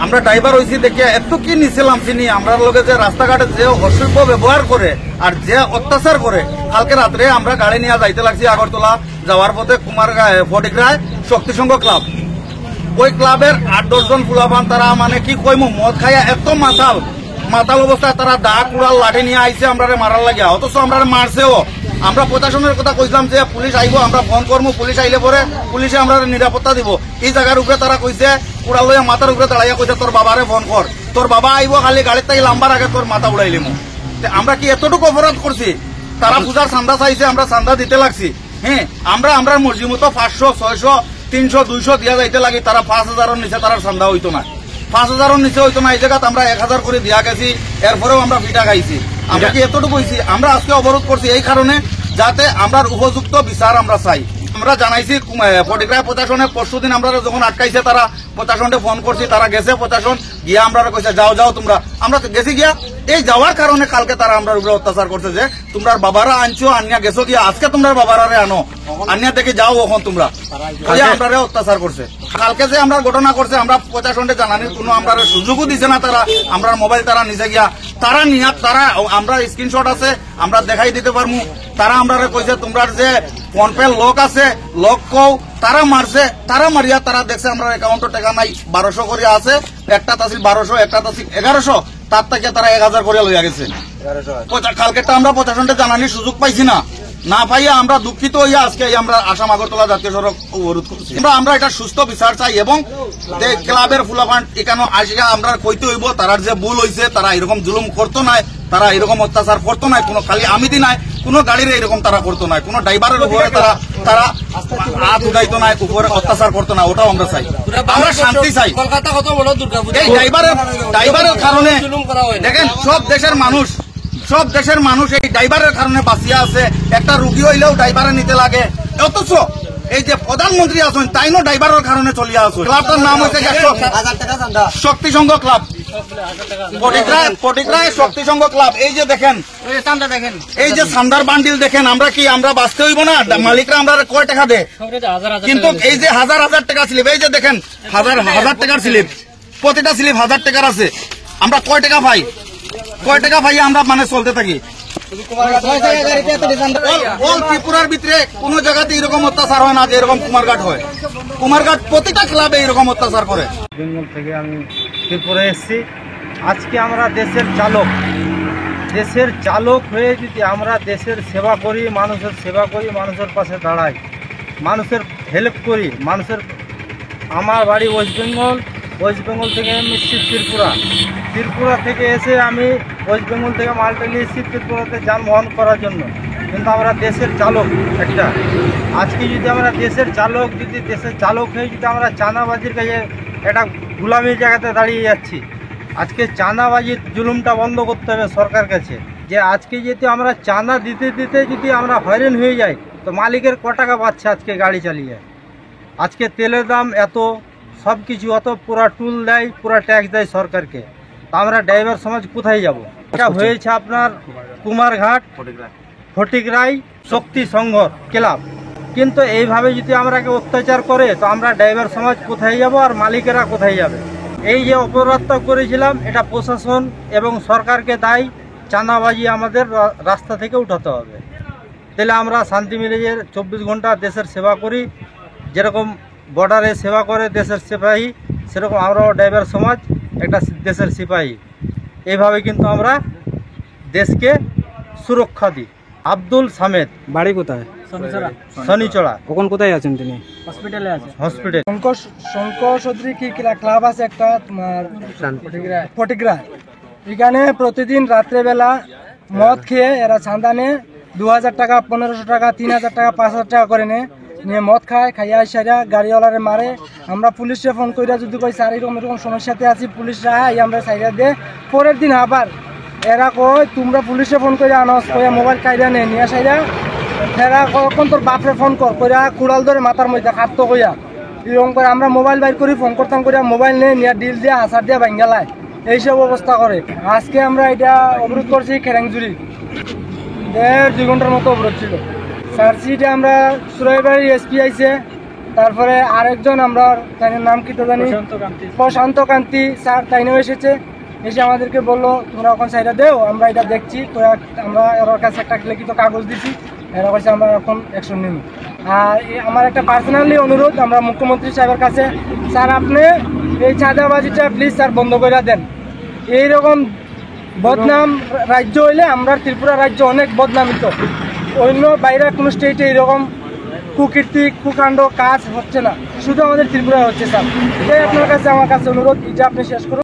আমরা ড্রাইভার হয়েছি দেখে এত কি নিছিলাম চিনি আমরা লোকে যে রাস্তাঘাটে যে অসভ্য ব্যবহার করে আর যে অত্যাচার করে। কালকে রাত্রে আমরা গাড়ি নিয়ে যাইতে লাগছি আগরতলা, যাওয়ার পথে ফটিকরায় শক্তিসংঘ ক্লাব, ওই ক্লাবের 8-10 জন ফুলাবান তারা মানে কি কইমু মদ খাইয়া এত মাতাল অবস্থায় তারা দা কুড়াল লাঠি নিয়ে আইছে আমরা মারার লাগিয়া, অথচ আমরা মারছেও। আমরা প্রশাসনের কথা কইছিলাম যে পুলিশ আইব, আমরা ফোন করবো, পুলিশ আইলে পরে পুলিশে আমরা নিরাপত্তা দিব। এই জায়গার উপরে তারা কইছে কুড়াল লইয়া মাথার উপরে দাঁড়াইয়া কইছে তোর বাবারে ফোন কর, তোর বাবা আইব খালি গাড়ির থেকে লাম্বার আগে তোর মাথা উড়াইলিমু। আমরা কি এতটুকু অপরাধ করছি? তারা পূজার চান্দা চাইছে, আমরা চান্দা দিতে লাগছি। হ্যাঁ, আমরা মর্জি মতো 500, 600, 300, 200 দিয়া যাইতে লাগি, তারা 5000-এর নিচে তারা চান্দা হইতো না, 5000-এর নিচে হইতো না। এই জায়গাতে আমরা 1000 করে দিয়া গেছি, এরপরেও আমরা পিঠা খাইছি। আমরা কি এতটুকু হইছি? আমরা আজকে অবরোধ করছি এই কারণে যাতে আমরা উপযুক্ত বিচার আমরা চাই। আমরা জানাইছি ফটিকরায় প্রশাসনে, পরশুদিন আমরা যখন আটকাইছে তারা প্রশাসনকে ফোন করছি, তারা গেছে প্রশাসন গিয়া আমরা কইছে যাও তোমরা। আমরা গেছি গিয়া, এই যাওয়ার কারণে কালকে তারা আমরা উপরে অত্যাচার করছে যে তোমরা বাবারা আনছো, আনিয়া গেছো গিয়া, আজকে তোমরা বাবারা আনো, আনিয়া দেখে যাও ওখান তোমরা, আমরা অত্যাচার করছে। কালকে যে আমরা ঘটনা করছে আমরা প্রশাসনকে জানানির কোনো আমরা সুযোগও দিছে না। তারা আমরা মোবাইল তারা নিচে গিয়া তারা নিয়া তারা আমরা স্ক্রিনশট আছে আমরা দেখাই দিতে পারবো। তারা আমরা কইছে তোমরা যে ফোনপে লোক আছে লোক কও, তারা মারছে, তারা মারিয়া তারা দেখছে আমরা অ্যাকাউন্টে টাকা নাই, 1200 করে আছে, একটা তাসিল 1200, একটা তাসিল 1100, তার থেকে তারা 1000 করে লইয়া গেছে। কালকে আমরা প্রশাসনকে জানানির সুযোগ পাইছি না পাইয়া আমরা দুঃখিত হইয়া আজকে আমরা আসাম আগরতলা জাতীয় সড়ক অবরোধ করছি। আমরা এটা সুস্থ বিচার চাই এবং ক্লাবের ফুলাফান এখানে আসিয়া আমরা কইতে হইব তারা যে ভুল হয়েছে, তারা এরকম জুলুম করতো নাই, তারা এরকম অত্যাচার করতো নাই, কোনো খালি আমিতি নাই, কোনো গাড়ির এরকম তারা করতো নাই, কোনো ড্রাইভারের উপরে তারা হাত উঠাইতো নাই, উপরে অত্যাচার করতো না। ওটাও আমরা চাই, আমরা শান্তি চাই। এই ড্রাইভারের কারণে দেখেন সব দেশের মানুষ এই ড্রাইভারের কারণে বাঁচিয়া আছে। একটা রুগী হইলেও ড্রাইভারে নিতে লাগে, অথচ এই যে প্রধানমন্ত্রী আছেন তাইনো ড্রাইভারের কারণে চলিয়া আছে। ক্লাবটার নাম হয়েছে শক্তিসংঘ ক্লাব, ফটিকরায় শক্তিসংঘ ক্লাব। এই যে দেখেন, এই যে চান্দার বান্ডিল দেখেন, আমরা বাঁচতে হইব না? মালিকরা আমরা কয় টাকা দেয়, কিন্তু এই যে হাজার টাকা স্লিপ, এই যে দেখেন হাজার টাকার স্লিপ, প্রতিটা স্লিপ 1000 টাকার আছে। আমরা কয় টাকা পাই আমরা মানে চলতে থাকি। ত্রিপুরার ভিতরে কোন জায়গাতে এরকম অত্যাচার হয় না যে এরকম কুমারঘাট হয়। কুমারঘাট প্রতিটা ক্লাবে এরকম অত্যাচার করে। বেঙ্গল থেকে আমি ত্রিপুরা এসেছি। আজকে আমরা দেশের চালক হয়ে যদি আমরা দেশের সেবা করি, মানুষের সেবা করি, মানুষের পাশে দাঁড়াই, মানুষের হেল্প করি, আমার বাড়ি ওয়েস্ট বেঙ্গল থেকে আমি এসেছি ত্রিপুরা থেকে এসে আমি ওয়েস্ট বেঙ্গল থেকে মালটা নিয়ে এসেছি ত্রিপুরাতে যানবাহন করার জন্য। কিন্তু আমরা দেশের চালক আজকে যদি আমরা দেশের চালক হয়ে যদি আমরা চাঁদাবাজির কাছে একটা গুলামির জায়গাতে দাঁড়িয়ে যাচ্ছি। আজকে চাঁদাবাজির জুলুমটা বন্ধ করতে হবে সরকার কাছে। যে আজকে যদি আমরা চাঁদা দিতে যদি আমরা হয়রান হয়ে যাই, তো মালিকের ক টাকা পাচ্ছে আজকে গাড়ি চালিয়ে? আজকে তেলের দাম এত, সব কিছু অত, পুরা টুল দেয়, পুরা ট্যাক্স দেয় সরকারকে। তা আমরা ড্রাইভার সমাজ কোথায় যাব? এটা হয়েছে আপনার কুমারঘাট ফটিকরায় শক্তি সংঘ ক্লাব। কিন্তু এইভাবে যদি আমরাকে অত্যাচার করে তো আমরা ড্রাইভার সমাজ কোথায় যাব আর মালিকেরা কোথায় যাবে? এই যে অপরাধটা করেছিলাম এটা প্রশাসন এবং সরকারকে দায়ী। চাঁদাবাজি আমাদের রাস্তা থেকে উঠাতে হবে, তাহলে আমরা শান্তি মিলে 24 ঘন্টা দেশের সেবা করি। যেরকম বর্ডারে সেবা করে দেশের সিপাহী, সেরকম আমরাও ড্রাইভার সমাজ একটা দেশের সিপাহী। এইভাবে কিন্তু আমরা দেশকে সুরক্ষা দিই। আব্দুল সামেদ, বাড়ি কোথায়? শনিচড়া। কখন কোথায় আছেন তিনি? হসপিটালে আছে। হসপিটাল শঙ্কর সদরি কি ক্লাব আছে একটা তোমার ফটিকরা। এখানে প্রতিদিন রাত্রেবেলা মদ খেয়ে এরা চাঁদা নেয়, 2000 টাকা, 1500 টাকা, 3000 টাকা, 5000 টাকা করে নিয়ে মদ খাইয়া সাইরা গাড়িওয়ালারে মারে। আমরা পুলিশে ফোন কইরা যদি কই স্যার এরকম সমস্যাতে আছি, পুলিশরা আমরা সাইরা দে। পরের দিন আবার এরা কয় তোমরা পুলিশে ফোন করে আনস, কইয়া মোবাইল কাইরা নিয়ে সাইরা এরা কখন তোর বাপরে ফোন কইরা কুড়াল ধরে মাথার মধ্যে খাটতো কইয়া এরকম করে। আমরা মোবাইল বাইর করি, ফোন করতাম করিয়া মোবাইল নিয়ে ডিল দিয়ে হাসার দিয়ে ভাঙ্গালায়, এইসব অবস্থা করে। আজকে আমরা এটা অবরোধ করছি খেরাংজুরি, 1.5-2 ঘন্টার মতো অবরোধ ছিল। চার্জশিটে আমরা সুরাইবাড়ির এসপি আইছে, তারপরে আরেকজন আমরা তাই নাম কি তো জানি প্রশান্ত কান্তি স্যার তাইনেও এসেছে, এসে আমাদেরকে বললো তোমরা এখন সাইডা দেও, আমরা এটা দেখছি। তো আমরা ওর কাছে একটা লিখিত কাগজ দিছি, এরা কাছে আমরা এখন অ্যাকশন নিব। আর আমার একটা পার্সোনালি অনুরোধ আমরা মুখ্যমন্ত্রী সাহেবের কাছে, স্যার আপনি এই চাঁদাবাজিটা প্লিজ স্যার বন্ধ করে দেন। এইরকম বদনাম রাজ্য হইলে আমরা ত্রিপুরা রাজ্য অনেক বদনামিত, অন্য বাইরে কোনো স্টেটে এরকম কুকীর্তি কুকাণ্ড কাজ হচ্ছে না, শুধু আমাদের ত্রিপুরায় হচ্ছে স্যার। এটাই আপনার কাছে আমার কাছে অনুরোধ, এটা আপনি শেষ করুন।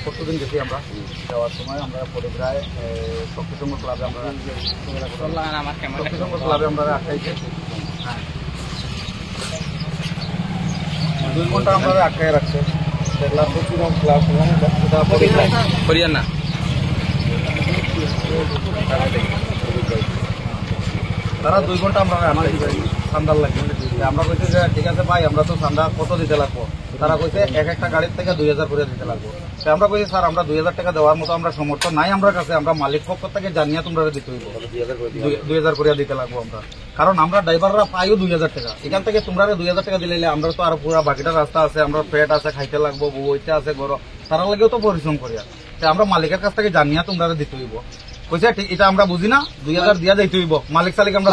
প্রতিদিন গেছি আমরা, যাওয়ার সময় আমরা পরিপ্রায় শক্তিসংঘ ক্লাবে আমরা শক্তিসংঘ ক্লাবে আমরা আটকাইছি। 2 ঘন্টা আমরা আটকায় রাখছে। দেখলাম শক্তিসংঘ ক্লাব হরিয়ানা তারা 2 ঘন্টা আমরা সান্দার লাগে। আমরা কইছি যে ঠিক আছে ভাই, আমরা তো সান্দা কত দিতে লাগবো? তারা কইছে এক একটা গাড়ির থেকে 2000 করে দিতে লাগবো। আমরা কইছি স্যার আমরা 2000 টাকা দেওয়ার মতো আমরা সমর্থ নাই আমরা কাছে, আমরা মালিক পক্ষ থেকে জানিয়ে তোমরা দিতে হইব 2000 করে দিতে লাগবো আমরা, কারণ আমরা ড্রাইভাররা পাইও 2000 টাকা। এখান থেকে তোমরা 2000 টাকা দিলে আমরা তো আর পুরো বাকিটা রাস্তা আছে, আমরা পেট আছে, খাইতে লাগবো, বইটা আছে, গরম, তারা লাগেও তো পরিশ্রম করিয়া। আমরা মালিকের কাছ থেকে জানিয়ে তোমরা দিতে হইব। কইছে এটা আমরা বুঝি না, 2000 দিয়া দিতে হইব। মালিক সালিক আমরা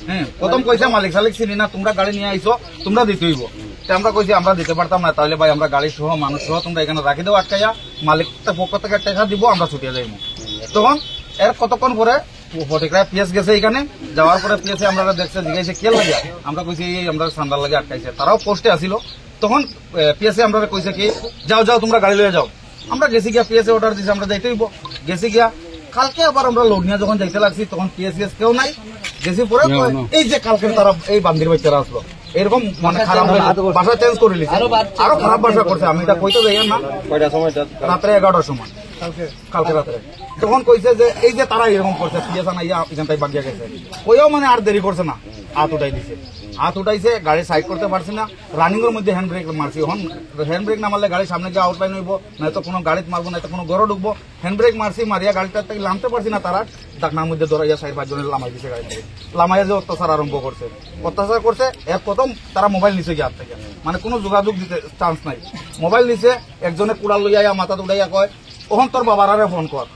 হ্যাঁ প্রথম কইছে মালিক সালিক চিনি না, তোমরা গাড়ি নিয়ে আইছো, তোমরা দিতে হইব। আমরা কইছি আমরা দিতে পারতাম না, তাহলে ভাই আমরা গাড়ি সহ মানুষ সহ তোমরা এখানে রাখি দেবো আটকাইয়া, মালিকের পক্ষ থেকে টাকা দিব, আমরা ছুটিয়ে যাইব। তখন এর কতক্ষণ পরে ফটিকরায় পিএস গেছে, এখানে যাওয়ার পরে পিএসে আমরা দেখছে জিজ্ঞাসা কে লাগিয়া, আমরা কইছি আমরা সান্দার লাগে আটকাইছে, তারাও পোস্টে আসিল। তখন পিএসে আমরা কইছে কি যাও যাও তোমরা গাড়ি লয়ে যাও। আমরা গেছি গিয়া, পিএসে অর্ডার দিয়েছে আমরা যাইতে হইব। গেছি গিয়া, কালকে আবার আমরা লোড নিয়ে যখন যাইতে লাগছি তখন পিএস কেউ নাই। গেছি পরে এই যে কালকে তারা এই বান্দির বাচ্চারা আসলো, এরকম মানে খারাপ ভাষা চেঞ্জ করে নিচ্ছে, আরো খারাপ ভাষা করছে। আমি এটা কইতে যাই না, রাত্রে 11টার সময় কালকে রাত্রে। তখন কইছে যে এই যে তারা এরকম করছে, পিএস আনাইয়া এখান থেকে বাগিয়া গেছে। ওইও মানে আর দেরি করছে না, হাত উঠাই দিছে, হাত উঠাইছে, গাড়ি সাইড করতে পারছি না, রানিং এর মধ্যে হ্যান্ড ব্রেক মারছি। এখন হ্যান্ড ব্রেক না মারলে গাড়ি সামনে গিয়ে আউটলাইন হইব, নয়তো কোনো গাড়িতে মারবো, নয়তো কোনো ঘরে ঢুকবো। হ্যান্ড ব্রেক মারছি, মারিয়া গাড়িটা থেকে নামতে পারছি না, তারা ডাকনার মধ্যে ধরাইয়া 4-5 জনের লামাই দিছে গাড়ি থেকে। লামাইয়া যে অত্যাচার আরম্ভ করছে, অত্যাচার করছে। এর প্রথম তারা মোবাইল নিছে গিয়ে হাত থেকে, মানে কোনো যোগাযোগ দিতে চান্স নাই। মোবাইল নিছে, একজনে কুড়াল লইয়া মাথা উড়াইয়া কয় ওহন তোর বাবারারে ফোন কর,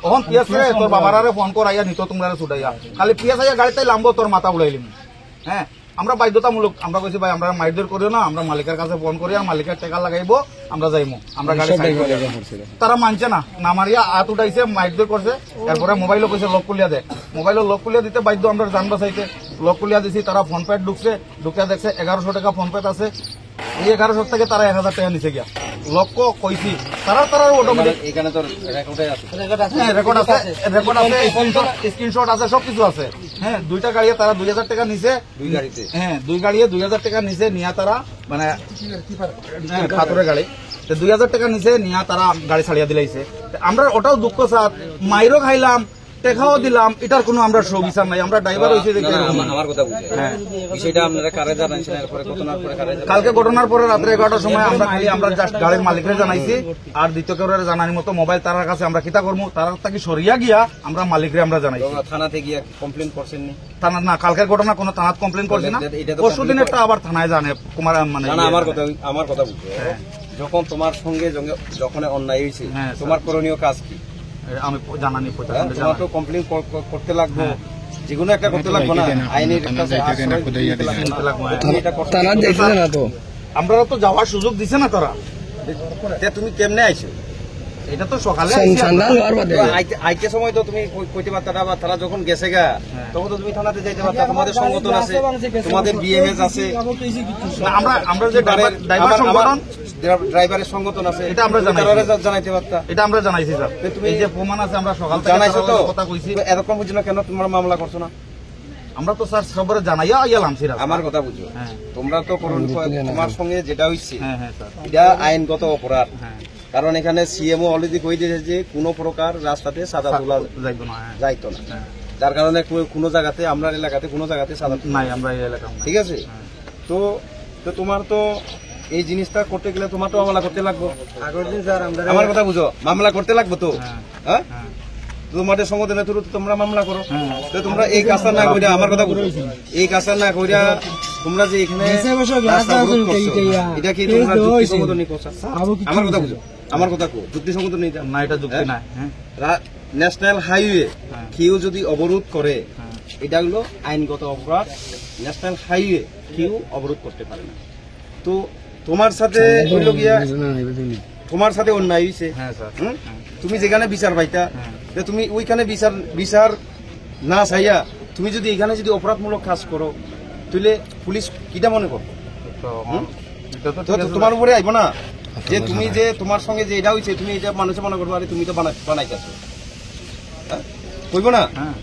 ওহন পিএস তোর বাবারারে ফোন কর, আইয়া নিত তোমরা ছুটাইয়া, খালি পিএস আইয়া গাড়িতে লামবো তোর মাথা উড়াইলিম। হ্যাঁ, আমরা বাধ্যতামূলক আমরা কইছি ভাই আমরা মাইদর করিও না, আমরা মালিকের কাছে ফোন করি, আর মালিকের টাকা লাগাইবো, আমরা যাইমো, আমরা গাড়ি তারা মানছে না, না মারিয়া হাত উঠাইছে, মাইদর করছে। এরপরে মোবাইলও কইছে লক খুলিয়া দে, মোবাইলও লক খুলিয়া দিতে বাধ্য আমরা জান বাঁচাইতে। লক খুলিয়া দিছি, তারা ফোন পেট ঢুকছে, ঢুকিয়া দেখছে 1100 টাকা ফোন পেট আছে। এই 1100 থেকে তারা 1000 টাকা নিচে গিয়া লক্ষ্য কইছি, তারা অটোমেটিক এখানে তো রেকর্ড আছে, স্ক্রিনশট আছে, সবকিছু আছে। হ্যাঁ, 2টা গাড়ি তারা 2000 টাকা নিচে, 2 গাড়িতে, হ্যাঁ 2 গাড়ি 2000 টাকা নিচে নিয়া তারা মানে খাতুরে গাড়ি 2000 টাকা নিচে নিয়া তারা গাড়ি ছাড়িয়া দিলাইছে। আমরা ওটাও দুঃখ স্যার, মাইরও খাইলাম, টেকাও দিলাম, এটার কোনো আমরা সুবিচার নাই। আমরা ড্রাইভার হয়েছে আমার কথা বুঝি। হ্যাঁ, বিষয়টা আপনারা কারে জানাইছেন? এরপরে ঘটনার পরে কালকে ঘটনার পরে রাত্রে 11টার সময় আমরা খালি আমরা জাস্ট গাড়ির মালিকরে জানাইছি, আর দ্বিতীয় কেউ জানানি মতো মোবাইল তার কাছে আমরা কিতা করবো, তার থেকে সরিয়া গিয়া আমরা মালিকরে আমরা জানাইছি। থানাতে গিয়া কমপ্লেন করছেন থানা? না, কালকের ঘটনা কোনো থানাত কমপ্লেন করছি না, পরশু দিনেরটা আবার থানায় জানে কুমার মানে আমার কথা বুঝতে। যখন তোমার সঙ্গে যখন অন্যায় হয়েছে, তোমার করণীয় কাজ কি? আমি জানানি তোমার তো কমপ্লেন করতে লাগবে, যেগুলো একটা করতে লাগবে না, আইনের আমরা তো যাওয়ার সুযোগ দিছে না তারা। তুমি কেমনে আইছো? এটা তো সকালে আইতে সময় তো তুমি কইতে পারতা, বা তারা যখন গেছে গা তখন তো তুমি থানাতে যাইতে পারতা, তোমাদের সংগঠন আছে, তোমাদের বিএমএস আছে, আমরা যে ড্রাইভার সংগঠন ড্রাইভারের সংগঠন আছে, এটা আমরা জানাইতে পারতা, এটা আমরা জানাইছি স্যার। তুমি এই যে প্রমাণ আছে, আমরা সকাল থেকে জানাইছো তো, কথা কইছি, এরকম বুঝছো না কেন তোমরা মামলা করছো না? আমরা তো স্যার সবার জানাইয়া গেলাম সিরাজ। আমার কথা বুঝো, হ্যাঁ। তোমরা তো তোমার সঙ্গে যেটা হইছে হ্যাঁ হ্যাঁ স্যার। এটা আইনগত অপরাধ, হ্যাঁ কারণ এখানে সিএমও অলরেডি কই দিয়েছে যে কোনো প্রকার রাস্তাতে সাদা তোলা যাইতো না। হ্যাঁ যাইতো না, হ্যাঁ। যার কারণে কোনো জায়গাতে আমরা এলাকাতে কোনো জায়গাতে সাদা নাই আমরা এই এলাকা নাই। ঠিক আছে। তো তো তোমার তো এই জিনিসটা করতে গেলে তোমার তো মামলা করতে লাগবে। আমার কথা বুঝো, মামলা করতে লাগবে তো। হ্যাঁ। হ্যাঁ, হ্যাঁ তোমাদের সংগঠনের থ্রু তোমরা মামলা করো। হ্যাঁ। তো তোমরা এই কাজটা না কইরা, আমার কথা বুঝো, এই কাজটা না কইরা তোমরা যে এখানে রাস্তা অবরোধ করছো, এটা কি তোমরা যুক্তিসঙ্গত নি করছো? আমার কথা বুঝো, আমার কথা কো, যুক্তিসঙ্গত নেই এটা। না এটা যুক্তি না। হ্যাঁ ন্যাশনাল হাইওয়ে হ্যাঁ। কেউ যদি অবরোধ করে, হ্যাঁ। এটা হলো আইনগত অপরাধ। ন্যাশনাল হাইওয়ে কেউ অবরোধ করতে পারে না। তো তোমার সাথে হইল গিয়া, তোমার সাথে অন্যায় হইছে। হ্যাঁ স্যার। হুম? তুমি যেখানে বিচার পাইতা, হ্যাঁ। তো তুমি ওইখানে বিচার না চাইয়া তুমি যদি এখানে যদি অপরাধমূলক কাজ করো, তাহলে পুলিশ কিটা মনে করো? তো এটা তো তো তোমার উপরে আইব না যে তুমি যে তোমার সঙ্গে যে এটা হইছে, তুমি এটা মানুষে মনে করবো আরে তুমি তো বানাইতেছো, কইব না? হ্যাঁ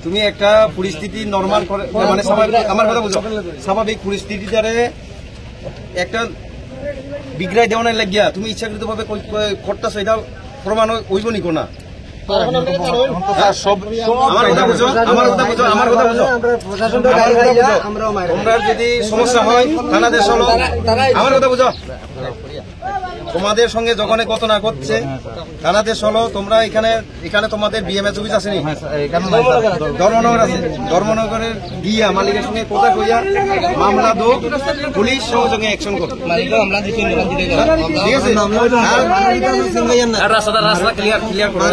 তুমি একটা পরিস্থিতি নরমাল করে, মানে স্বাভাবিক, আমার কথা বুঝো, স্বাভাবিক পরিস্থিতিটারে একটা বিগ্রাই দেওয়ার লাগিয়া তুমি ইচ্ছাকৃত ভাবে করতেছো, এটা প্রমাণ হইব নি কোনা? সব আমার কথা বুঝো, আমার কথা বুঝো, আমার কথা বুঝো, তোমরা যদি সমস্যা হয় থানাতে চলো। আমার কথা বুঝো, তোমাদের সঙ্গে যখন ঘটনা ঘটছে থানাতে চলো। তোমরা এখানে তোমাদের বিএমএস অফিস আছে নি? এখানে নাই স্যার। ধর্মনগর আছে, ধর্মনগরের গিয়া মালিকের সঙ্গে কথা কইয়া মামলা দো, পুলিশ সঙ্গে অ্যাকশন করো। ঠিক আছে, আর রাস্তা ক্লিয়ার করে